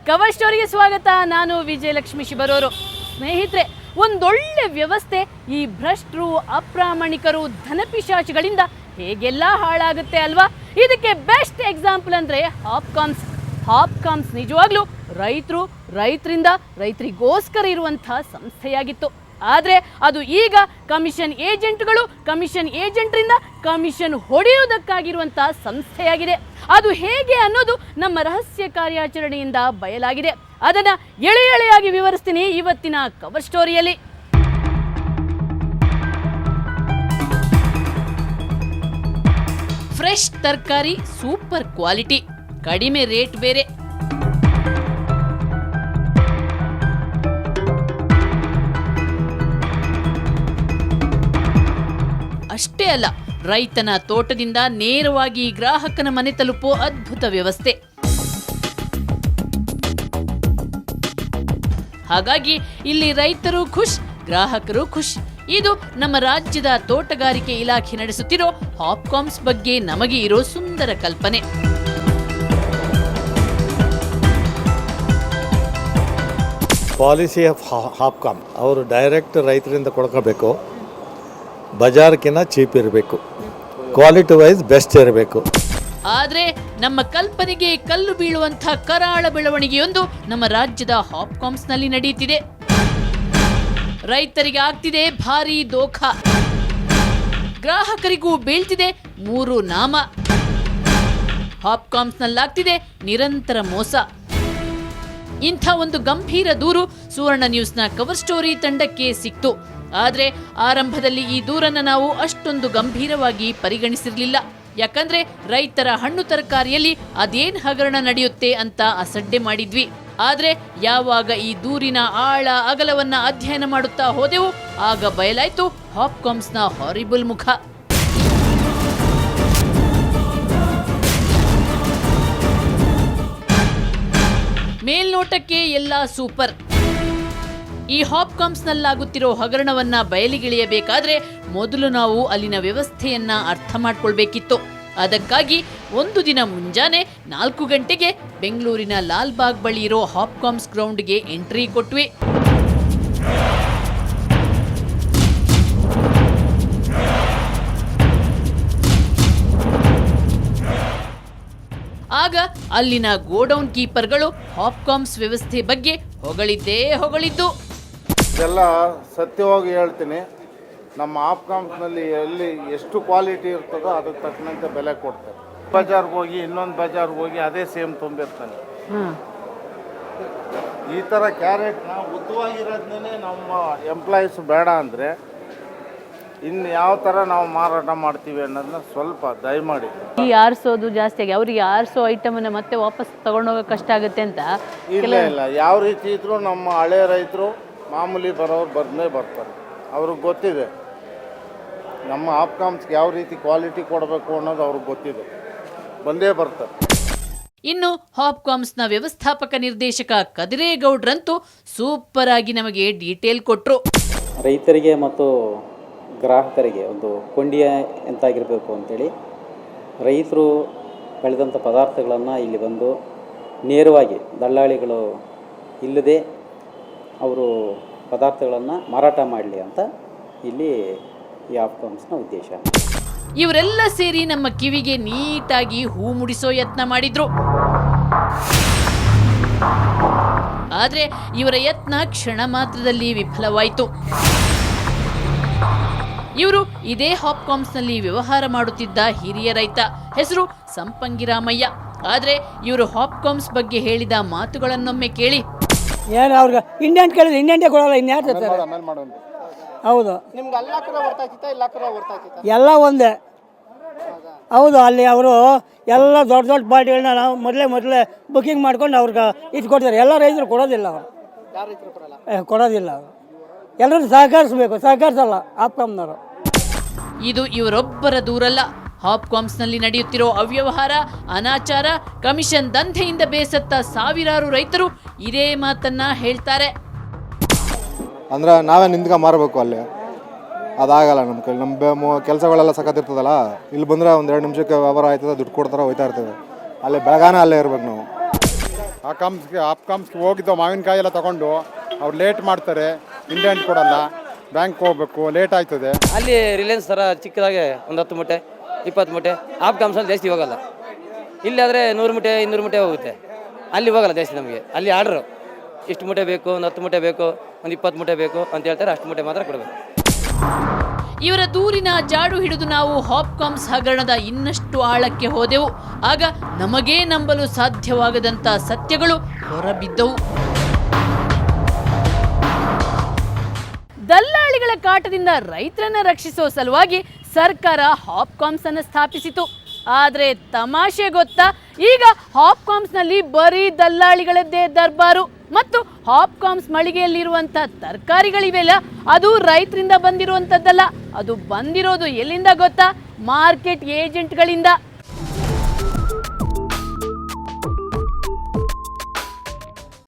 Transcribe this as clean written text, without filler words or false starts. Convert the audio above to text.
Cover ಸ್ಟೋರಿಗೆ ಸ್ವಾಗತ. ನಾನು ವಿಜಯಲಕ್ಷ್ಮಿ ಶಿಬರೋರು. ಸ್ನೇಹಿತರೆ, ಒಂದೊಳ್ಳೆ ವ್ಯವಸ್ಥೆ ಈ ಭ್ರಷ್ಟರು, ಅಪ್ರಾಮಾಣಿಕರು, ಧನಪಿಶಾಚಿಗಳಿಂದ ಹೇಗೆಲ್ಲ ಹಾಳಾಗುತ್ತೆ ಅಲ್ವಾ? ಇದಕ್ಕೆ ಬೆಸ್ಟ್ ಎಕ್ಸಾಂಪಲ್ ಅಂದರೆ ಹಾಪ್ಕಾಮ್ಸ್ ನಿಜವಾಗ್ಲೂ ರೈತರಿಗೋಸ್ಕರ ಇರುವಂಥ ಸಂಸ್ಥೆಯಾಗಿತ್ತು. ಆದರೆ ಅದು ಈಗ ಕಮಿಷನ್ ಏಜೆಂಟ್ರಿಂದ ಕಮಿಷನ್ ಹೊಡೆಯುವುದಕ್ಕಾಗಿರುವಂಥ ಸಂಸ್ಥೆಯಾಗಿದೆ. ಅದು ಹೇಗೆ ಅನ್ನೋದು ನಮ್ಮ ರಹಸ್ಯ ಕಾರ್ಯಾಚರಣೆಯಿಂದ ಬಯಲಾಗಿದೆ. ಅದನ್ನು ಎಳೆಯಾಗಿ ವಿವರಿಸ್ತೀನಿ ಇವತ್ತಿನ ಕವರ್ ಸ್ಟೋರಿಯಲ್ಲಿ. ಫ್ರೆಶ್ ತರಕಾರಿ, ಸೂಪರ್ ಕ್ವಾಲಿಟಿ, ಕಡಿಮೆ ರೇಟ್ ಬೇರೆ. ಅಷ್ಟೇ ಅಲ್ಲ, ರೈತನ ತೋಟದಿಂದ ನೇರವಾಗಿ ಗ್ರಾಹಕನ ಮನೆ ತಲುಪೋ ಅದ್ಭುತ ವ್ಯವಸ್ಥೆ. ಹಾಗಾಗಿ ಇಲ್ಲಿ ರೈತರು ಖುಷ್, ಗ್ರಾಹಕರು ಖುಷ್. ಇದು ನಮ್ಮ ರಾಜ್ಯದ ತೋಟಗಾರಿಕೆ ಇಲಾಖೆ ನಡೆಸುತ್ತಿರೋ ಹಾಪ್ಕಾಮ್ಸ್ ಬಗ್ಗೆ ನಮಗೆ ಇರೋ ಸುಂದರ ಕಲ್ಪನೆ. ಪಾಲಿಸಿ ಆಫ್ ಹಾಪ್ಕಾಮ್, ಅವರು ಡೈರೆಕ್ಟ್ ರೈತರಿಂದ ಕೊಡ್ಕೋಬೇಕು, ಬಜಾರ್ಕಿನ್ನ ಚೀಪ್ ಇರಬೇಕು, ಕ್ವಾಲಿಟಿ ವೈಸ್ ಬೆಸ್ಟ್ ಇರಬೇಕು. ಆದರೆ ನಮ್ಮ ಕಲ್ಪನೆಗೆ ಕಲ್ಲು ಬೀಳುವಂಥ ಕರಾಳ ಬೆಳವಣಿಗೆಯೊಂದು ನಮ್ಮ ರಾಜ್ಯದ ಹಾಪ್ಕಾಮ್ಸ್ನಲ್ಲಿ ನಡೆಯುತ್ತಿದೆ. ರೈತರಿಗೆ ಆಗ್ತಿದೆ ಭಾರೀ ದೋಖ, ಗ್ರಾಹಕರಿಗೂ ಬೀಳ್ತಿದೆ 3 ನಾಮ. ಹಾಪ್ಕಾಮ್ಸ್ನಲ್ಲಾಗ್ತಿದೆ ನಿರಂತರ ಮೋಸ. ಇಂಥ ಒಂದು ಗಂಭೀರ ದೂರು ಸುವರ್ಣ ನ್ಯೂಸ್ನ ಕವರ್ ಸ್ಟೋರಿ ತಂಡಕ್ಕೆ ಸಿಕ್ತು. ಆದರೆ ಆರಂಭದಲ್ಲಿ ಈ ದೂರನ್ನು ನಾವು ಅಷ್ಟೊಂದು ಗಂಭೀರವಾಗಿ ಪರಿಗಣಿಸಿರಲಿಲ್ಲ. ಯಾಕಂದ್ರೆ ರೈತರ ಹಣ್ಣು ತರಕಾರಿಯಲ್ಲಿ ಅದೇನ್ ಹಗರಣ ನಡೆಯುತ್ತೆ ಅಂತ ಅಸಡ್ಡೆ ಮಾಡಿದ್ವಿ. ಆದ್ರೆ ಯಾವಾಗ ಈ ದೂರಿನ ಆಳ ಅಗಲವನ್ನ ಅಧ್ಯಯನ ಮಾಡುತ್ತಾ ಹೋದೆವು, ಆಗ ಬಯಲಾಯ್ತು ಹಾಪ್ಕಾಮ್ಸ್ನ ಹಾರಿಬಲ್ ಮುಖ. ಮೇಲ್ನೋಟಕ್ಕೆ ಎಲ್ಲ ಸೂಪರ್. ಈ ಹಾಪ್ಕಾಮ್ಸ್ನಲ್ಲಾಗುತ್ತಿರೋ ಹಗರಣವನ್ನ ಬಯಲಿಗಿಳಿಯಬೇಕಾದ್ರೆ ಮೊದಲು ನಾವು ಅಲ್ಲಿನ ವ್ಯವಸ್ಥೆಯನ್ನ ಅರ್ಥ ಮಾಡ್ಕೊಳ್ಬೇಕಿತ್ತು. ಅದಕ್ಕಾಗಿ ಒಂದು ದಿನ ಮುಂಜಾನೆ 4 ಗಂಟೆಗೆ ಬೆಂಗಳೂರಿನ ಲಾಲ್ಬಾಗ್ ಬಳಿ ಇರೋ ಹಾಪ್ಕಾಮ್ಸ್ ಗ್ರೌಂಡ್ಗೆ ಎಂಟ್ರಿ ಕೊಟ್ವಿ. ಆಗ ಅಲ್ಲಿನ ಗೋಡೌನ್ ಕೀಪರ್ಗಳು ಹಾಪ್ಕಾಮ್ಸ್ ವ್ಯವಸ್ಥೆ ಬಗ್ಗೆ ಹೊಗಳಿದ್ದು. ಇದೆಲ್ಲ ಸತ್ಯವಾಗಿ ಹೇಳ್ತೀನಿ, ನಮ್ಮ ಹಾಪ್ಕಾಮ್ಸ್ನಲ್ಲಿ ಎಲ್ಲಿ ಎಷ್ಟು ಕ್ವಾಲಿಟಿ ಇರ್ತದೋ ಅದಕ್ಕೆ ತಕ್ಕಂತೆ ಬೆಲೆ ಕೊಡ್ತಾರೆ. ಬಜಾರ್ಗೆ ಹೋಗಿ ಇನ್ನೊಂದು ಬಜಾರ್ಗೆ ಹೋಗಿ ಅದೇ ಸೇಮ್ ತುಂಬಿರ್ತಾನೆ. ಈ ಥರ ಕ್ಯಾರೆಟ್ನ ಉದ್ದವಾಗಿರೋದನ್ನೇ ನಮ್ಮ ಎಂಪ್ಲಾಯೀಸ್ ಬೇಡ ಅಂದರೆ ಇನ್ನು ಯಾವ ಥರ ನಾವು ಮಾರಾಟ ಮಾಡ್ತೀವಿ ಅನ್ನೋದನ್ನ ಸ್ವಲ್ಪ ದಯಮಾಡಿ. ಈ ಆರಿಸೋದು ಜಾಸ್ತಿ ಆಗಿ ಅವರಿಗೆ ಆರಿಸೋ ಐಟಮನ್ನು ಮತ್ತೆ ವಾಪಸ್ ತಗೊಂಡೋಗೋ ಕಷ್ಟ ಆಗುತ್ತೆ ಅಂತ. ಇಲ್ಲ ಯಾವ ರೀತಿ ಇದ್ರೂ ನಮ್ಮ ಹಳೆ ರೈತರು ಮಾಮೂಲಿ ಬರೋರು ಬರ್ತಾರೆ. ಅವ್ರಿಗೆ ಗೊತ್ತಿದೆ ನಮ್ಮ ಹಾಪ್ಕಾಮ್ಸ್ಗೆ ಯಾವ ರೀತಿ ಕ್ವಾಲಿಟಿ ಕೊಡಬೇಕು ಅನ್ನೋದು ಅವ್ರಿಗೆ ಗೊತ್ತಿದೆ, ಬಂದೇ ಬರ್ತಾರೆ. ಇನ್ನು ಹಾಪ್ಕಾಮ್ಸ್ನ ವ್ಯವಸ್ಥಾಪಕ ನಿರ್ದೇಶಕ ಕದಿರೇಗೌಡ್ರಂತೂ ಸೂಪರ್ ಆಗಿ ನಮಗೆ ಡೀಟೇಲ್ ಕೊಟ್ಟರು. ರೈತರಿಗೆ ಮತ್ತು ಗ್ರಾಹಕರಿಗೆ ಒಂದು ಕೊಂಡಿಯ ಎಂತಾಗಿರಬೇಕು ಅಂತೇಳಿ ರೈತರು ಬೆಳೆದಂಥ ಪದಾರ್ಥಗಳನ್ನು ಇಲ್ಲಿ ಬಂದು ನೇರವಾಗಿ ದಲ್ಲಾಳಿಗಳು ಇಲ್ಲದೆ ಅವರು ಪದಾರ್ಥಗಳನ್ನು ಮಾರಾಟ ಮಾಡಲಿ ಅಂತ ಇಲ್ಲಿ ಈ ಹಾಪ್ಕಾಮ್ಸ್ನ ಉದ್ದೇಶ. ಇವರೆಲ್ಲ ಸೇರಿ ನಮ್ಮ ಕಿವಿಗೆ ನೀಟಾಗಿ ಹೂ ಮುಡಿಸೋ ಯತ್ನ ಮಾಡಿದ್ರು. ಆದರೆ ಇವರ ಯತ್ನ ಕ್ಷಣ ಮಾತ್ರದಲ್ಲಿ ವಿಫಲವಾಯಿತು. ಇವರು ಇದೇ ಹಾಪ್ಕಾಮ್ಸ್ನಲ್ಲಿ ವ್ಯವಹಾರ ಮಾಡುತ್ತಿದ್ದ ಹಿರಿಯ ರೈತ. ಹೆಸರು ಸಂಪಂಗಿರಾಮಯ್ಯ. ಆದರೆ ಇವರು ಹಾಪ್ಕಾಮ್ಸ್ ಬಗ್ಗೆ ಹೇಳಿದ ಮಾತುಗಳನ್ನೊಮ್ಮೆ ಕೇಳಿ. ಏನು ಅವ್ರಿಗೆ ಇಂಡಿಯನ್ ಕೇಳಿದ್ರೆ ಇಂಡಿಯನ್ಗೆ ಕೊಡೋಲ್ಲ, ಇನ್ಯಾರು ತರ್ತಾರೆ? ಹೌದು, ಎಲ್ಲ ಒಂದೇ. ಹೌದು, ಅಲ್ಲಿ ಅವರು ಎಲ್ಲ ದೊಡ್ಡ ಪಾರ್ಟಿಗಳನ್ನ ನಾವು ಮೊದಲೇ ಬುಕ್ಕಿಂಗ್ ಮಾಡ್ಕೊಂಡು ಅವ್ರಿಗೆ ಇಟ್ಕೊಡ್ತಾರೆ. ಎಲ್ಲ ರೈತರು ಕೊಡೋದಿಲ್ಲ, ಅವರು ಕೊಡೋದಿಲ್ಲ. ಅವರು ಎಲ್ಲರೂ ಸಹಕರಿಸಲ್ಲ ಹಾಪ್ಕಾಮ್ನವರು. ಇದು ಇವರೊಬ್ಬರ ದೂರಲ್ಲ. ಹಾಪ್ಕಾಮ್ಸ್ನಲ್ಲಿ ನಡೆಯುತ್ತಿರೋ ಅವ್ಯವಹಾರ, ಅನಾಚಾರ, ಕಮಿಷನ್ ದಂಧೆಯಿಂದ ಬೇಸತ್ತ ಸಾವಿರಾರು ರೈತರು ಇದೇ ಮಾತನ್ನ ಹೇಳ್ತಾರೆ. ಅಂದ್ರೆ ನಾವೇ ನಿಂತ್ಕ ಮಾರಬೇಕು, ಅಲ್ಲಿ ಅದಾಗಲ್ಲ ನಮ್ಮ ಕೈಲಿ. ನಮ್ಮ ಕೆಲಸಗಳೆಲ್ಲ ಸಖತ್ತಿರ್ತದಲ್ಲ, ಇಲ್ಲಿ ಬಂದರೆ ಒಂದು 2 ನಿಮಿಷಕ್ಕೆ ವ್ಯವಹಾರ ಆಯ್ತದೆ, ದುಡ್ಡು ಕೊಡ್ತಾರೆ, ಹೋಯ್ತಾ ಇರ್ತೇವೆ. ಅಲ್ಲಿ ಬೆಳಗಾನ ಅಲ್ಲೇ ಇರ್ಬೇಕು ನಾವು. ಆಪ್ಕಾಮ್ಸ್ಗೆ ಹೋಗಿದ್ದು ಮಾವಿನಕಾಯಿ ಎಲ್ಲ ತಗೊಂಡು ಅವ್ರು ಲೇಟ್ ಮಾಡ್ತಾರೆ, ಇಂಡೆಂಟ್ ಕೊಡಲ್ಲ, ಬ್ಯಾಂಕ್ ಹೋಗ್ಬೇಕು, ಲೇಟ್ ಆಯ್ತದೆ. ಅಲ್ಲಿ ರಿಲಯನ್ಸ್ ಥರ ಚಿಕ್ಕದಾಗೆ ಒಂದು 10 ಮೂಟೆ 20 ಮೂಟೆ ಆಪ್ಕಾಮ್ಸಲ್ಲಿ ಜಾಸ್ತಿ ಹೋಗಲ್ಲ. ಇಲ್ಲಾದರೆ 100 ಮೂಟೆ 200 ಮೂಟೆ ಹೋಗುತ್ತೆ, ಅಲ್ಲಿ ಹೋಗಲ್ಲ ಜಾಸ್ತಿ. ನಮಗೆ ಅಲ್ಲಿ ಆರ್ಡ್ರು ಇಷ್ಟು ಮೂಟೆ ಬೇಕು, ಒಂದು 10 ಮೂಟೆ ಬೇಕು, ಒಂದು 20 ಮೂಟೆ ಬೇಕು ಅಂತ ಹೇಳ್ತಾರೆ, ಅಷ್ಟು ಮೂಟೆ ಮಾತ್ರ ಕೊಡಬೇಕು. ಇವರ ದೂರಿನ ಜಾಡು ಹಿಡಿದು ನಾವು ಹಾಪ್ಕಾಮ್ಸ್ ಹಗರಣದ ಇನ್ನಷ್ಟು ಆಳಕ್ಕೆ ಹೋದೆವು. ಆಗ ನಮಗೇ ನಂಬಲು ಸಾಧ್ಯವಾಗದಂಥ ಸತ್ಯಗಳು ಹೊರಬಿದ್ದವು. ದಲ್ಲಾಳಿಗಳ ಕಾಟದಿಂದ ರೈತರನ್ನ ರಕ್ಷಿಸೋ ಸಲುವಾಗಿ ಸರ್ಕಾರ ಹಾಪ್ಕಾಮ್ಸ್ ಅನ್ನು ಸ್ಥಾಪಿಸಿತು. ಆದರೆ ತಮಾಷೆ ಗೊತ್ತಾ, ಈಗ ಹಾಪ್ಕಾಮ್ಸ್ನಲ್ಲಿ ಬರೀ ದಲ್ಲಾಳಿಗಳದ್ದೇ ದರ್ಬಾರು. ಮತ್ತು ಹಾಪ್ಕಾಮ್ಸ್ ಮಳಿಗೆಯಲ್ಲಿರುವಂಥ ತರಕಾರಿಗಳಿವೆಲ್ಲ, ಅದು ರೈತರಿಂದ ಬಂದಿರುವಂಥದ್ದಲ್ಲ. ಅದು ಬಂದಿರೋದು ಎಲ್ಲಿಂದ ಗೊತ್ತಾ? ಮಾರ್ಕೆಟ್ ಏಜೆಂಟ್ಗಳಿಂದ.